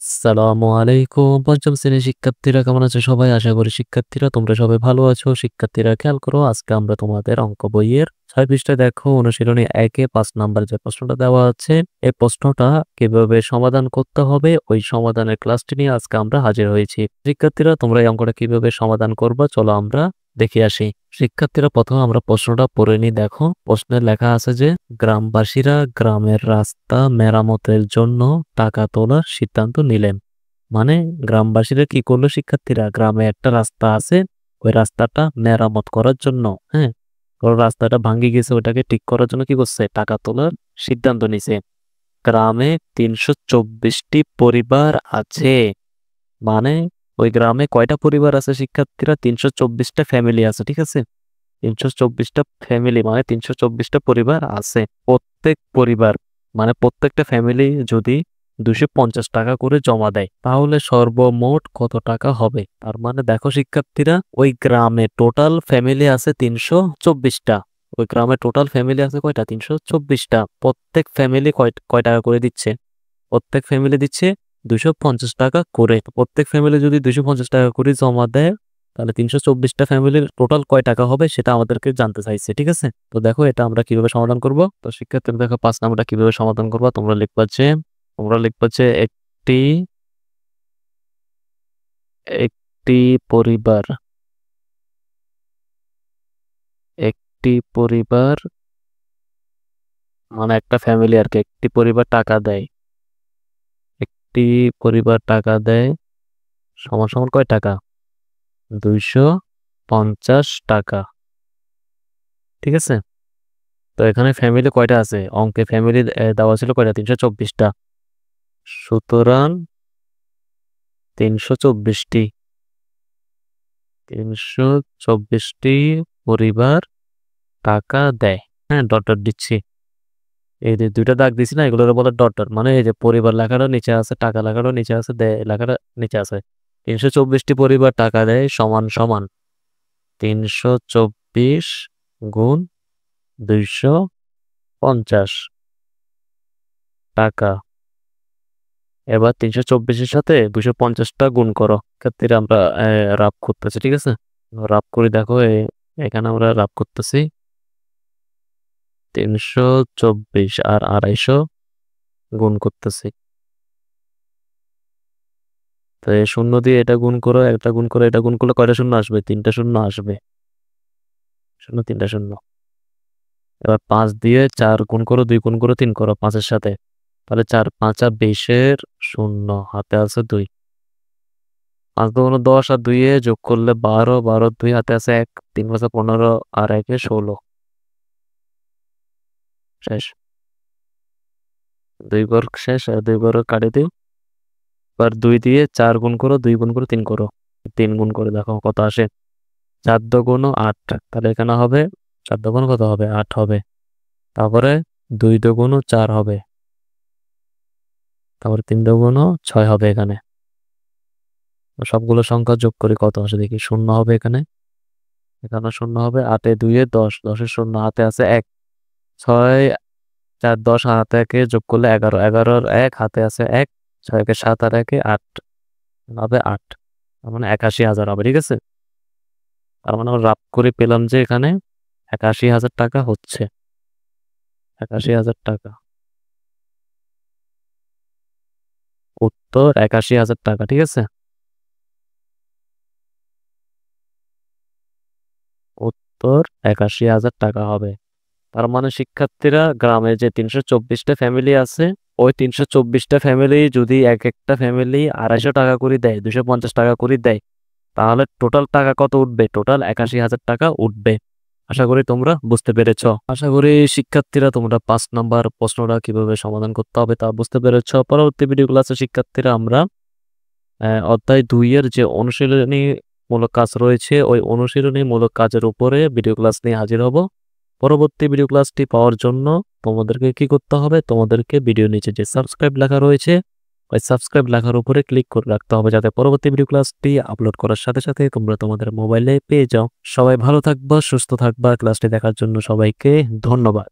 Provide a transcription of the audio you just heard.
আসসালামু আলাইকুম। পঞ্চম শ্রেণীর শিক্ষার্থীরা কেমন আছো সবাই? আশা করি শিক্ষার্থীরা তোমরা সবাই ভালো আছো। শিক্ষার্থীরা খেয়াল করো, আজকে আমরা তোমাদের অঙ্ক বইয়ের ৬ পৃষ্ঠায় দেখো অনুশীলনী ১ এ ৫ নাম্বার যে প্রশ্নটা দেওয়া আছে, এই প্রশ্নটা কিভাবে সমাধান করতে হবে ওই সমাধানের ক্লাসটি নিয়ে আজকে আমরা হাজির হয়েছি। শিক্ষার্থীরা তোমরা এই অঙ্কটা কিভাবে সমাধান করবা চলো আমরা দেখে আসি। শিক্ষার্থীরা প্রথমে আমরা প্রশ্নটা পড়ে নিই। দেখো প্রশ্নে লেখা আছে যে গ্রামবাসীরা গ্রামের রাস্তা মেরামতের জন্য টাকা তোলার সিদ্ধান্ত নিলেন। মানে গ্রামবাসীরা কি করলো শিক্ষার্থীরা, গ্রামে একটা রাস্তা আছে, ওই রাস্তাটা মেরামত করার জন্য, হ্যাঁ, ওই রাস্তাটা ভাঙ্গি গেছে, ওটাকে ঠিক করার জন্য কি করছে, টাকা তোলার সিদ্ধান্ত নিছে। গ্রামে ৩২৪টি পরিবার আছে। মানে ওই গ্রামে কয়টা পরিবার আছে শিক্ষার্থীরা? ৩২৪টা ফ্যামিলি আছে, ঠিক আছে। ৩২৪টা ফ্যামিলি মানে ৩২৪টা পরিবার আছে। প্রত্যেক পরিবার মানে প্রত্যেকটা ফ্যামিলি যদি ২৫০ টাকা করে জমা দেয় তাহলে সর্বমোট কত টাকা হবে? তার মানে দেখো শিক্ষার্থীরা, ওই গ্রামে টোটাল ফ্যামিলি আছে ৩২৪টা। ওই গ্রামে টোটাল ফ্যামিলি আছে কয়টা? ৩২৪টা। প্রত্যেক ফ্যামিলি কয় টাকা করে দিচ্ছে? প্রত্যেক ফ্যামিলি দিচ্ছে ২৫০ টাকা করে। প্রত্যেক ফ্যামিলি যদি ২৫০ টাকা করে জমা দেয় তাহলে ৩২৪টা ফ্যামিলির টোটাল কয় টাকা হবে সেটা আমাদেরকে জানতে চাইছে, ঠিক আছে। তো দেখো এটা আমরা কিভাবে সমাধান করব। তো শিক্ষার্থীরা দেখো ৫ নাম্বারটা কিভাবে সমাধান করবা। তোমরা লিখবা যে একটি পরিবার মানে একটা ফ্যামিলি আর কি, একটি পরিবার টাকা দেয়। একটি পরিবার টাকা দেয় সমান সমান কয় টাকা? ২৫০ টাকা, ঠিক আছে। তো এখানে ফ্যামিলি কয়টা আছে? অঙ্কে ফ্যামিলি দেওয়া ছিল কয়টা? ৩২৪টা। সুতরাং ৩২৪টি পরিবার টাকা দেয়। হ্যাঁ, ডট ডট দিচ্ছি। এই যে দুইটা দাগ দিছি না, এগুলোর বলে ডট ডট। মানে এই যে পরিবার লেখাটা নিচে আছে, টাকা লেখাটাও নিচে আছে, দেয় লেখাটা নিচে আছে। ৩২৪টি পরিবার টাকা দেয় সমান সমান ৩২৪ গুণ ২৫০ টাকা। এবার ৩২৪-এর সাথে ২৫০টা গুণ করো। ক্ষেত্রে আমরা রাব করতেছি, ঠিক আছে। রাব করে দেখো, এখানে আমরা রাব করতেছি ৩২৪ আর ২৫০ গুণ করতেছি। তো এই শূন্য দিয়ে এটা গুণ করো, এটা গুণ করো, এটা গুণ করলে কয়টা শূন্য আসবে? ৩টা শূন্য আসবে। শূন্য ৩টা শূন্য। এবার ৫ দিয়ে ৪ গুণ করো, ২ গুণ করো, ৩ করো ৫-এর সাথে। তাহলে ৪ ৫ ২০-এর শূন্য, হাতে আছে ২। ৫ দুগুণে ১০ আর ২-এ যোগ করলে ১২, ১২ ২ হাতে আছে ১, ৩ ৫ ১৫ আর ১-এ ১৬। শেষ। ২ ঘর শেষ, আর ২ ঘর কাটি দিই। এবার ২ দিয়ে ৪ গুণ করো, ২ গুণ করো, ৩ করো। ৩ গুণ করে দেখো কত আসে। ৪ দুগুণ ৮, তাহলে এখানে হবে ৪ দুগুণ কত হবে? ৮ হবে। তারপরে ২ দুগুণ ৪ হবে। তারপরে ৩ দুগুণ ৬ হবে এখানে। সবগুলো সংখ্যা যোগ করে কত আসে দেখি। শূন্য হবে এখানে, এখানে শূন্য হবে। ৮-এ ২-এ ১০, 10-এর শূন্য, হাতে আছে ১। ৬ ৪ ১০ হাতে ১-এ যোগ করলে ১১, ১১-র ১ হাতে আছে ১, ৬-এ ৭ আর ১-এ ৮ হবে ৮। তার মানে ৮১,০০০ হবে, ঠিক আছে। তার মানে আমরা রাব করে পেলাম যে এখানে ৮১,০০০ টাকা হচ্ছে। ৮১,০০০ টাকা। উত্তর ৮১,০০০ টাকা, ঠিক আছে। উত্তর ৮১,০০০ টাকা হবে। তার মানে শিক্ষার্থীরা গ্রামে যে ৩২৪টা ফ্যামিলি আছে, ওই ৩২৪টা ফ্যামিলি যদি এক একটা ফ্যামিলি ২৫০ টাকা করে দেয়, ২৫০ টাকা করে দেয়, তাহলে টোটাল টাকা কত উঠবে? টোটাল ৮১,০০০ টাকা উঠবে। আশা করি তোমরা বুঝতে পেরেছ। আশা করি শিক্ষার্থীরা তোমরা ৫ নাম্বার প্রশ্নটা কিভাবে সমাধান করতে হবে তা বুঝতে পেরেছ। পরবর্তী ভিডিও ক্লাসে শিক্ষার্থীরা আমরা অধ্যায় ২ এর যে অনুশীলনীমূলক কাজ রয়েছে ওই অনুশীলনীমূলক কাজের উপরে ভিডিও ক্লাস নিয়ে হাজির হব। পরবর্তী ভিডিও ক্লাসটি পাওয়ার জন্য তোমাদেরকে কি করতে হবে? তোমাদেরকে ভিডিও নিচে যে সাবস্ক্রাইব লেখা রয়েছে ওই সাবস্ক্রাইব লেখার উপরে ক্লিক করে রাখতে হবে, যাতে পরবর্তী ভিডিও ক্লাসটি আপলোড করার সাথে সাথে তোমরা তোমাদের মোবাইলে পেয়ে যাও। সবাই ভালো থাকবা, সুস্থ থাকবা। ক্লাসটি দেখার জন্য সবাইকে ধন্যবাদ।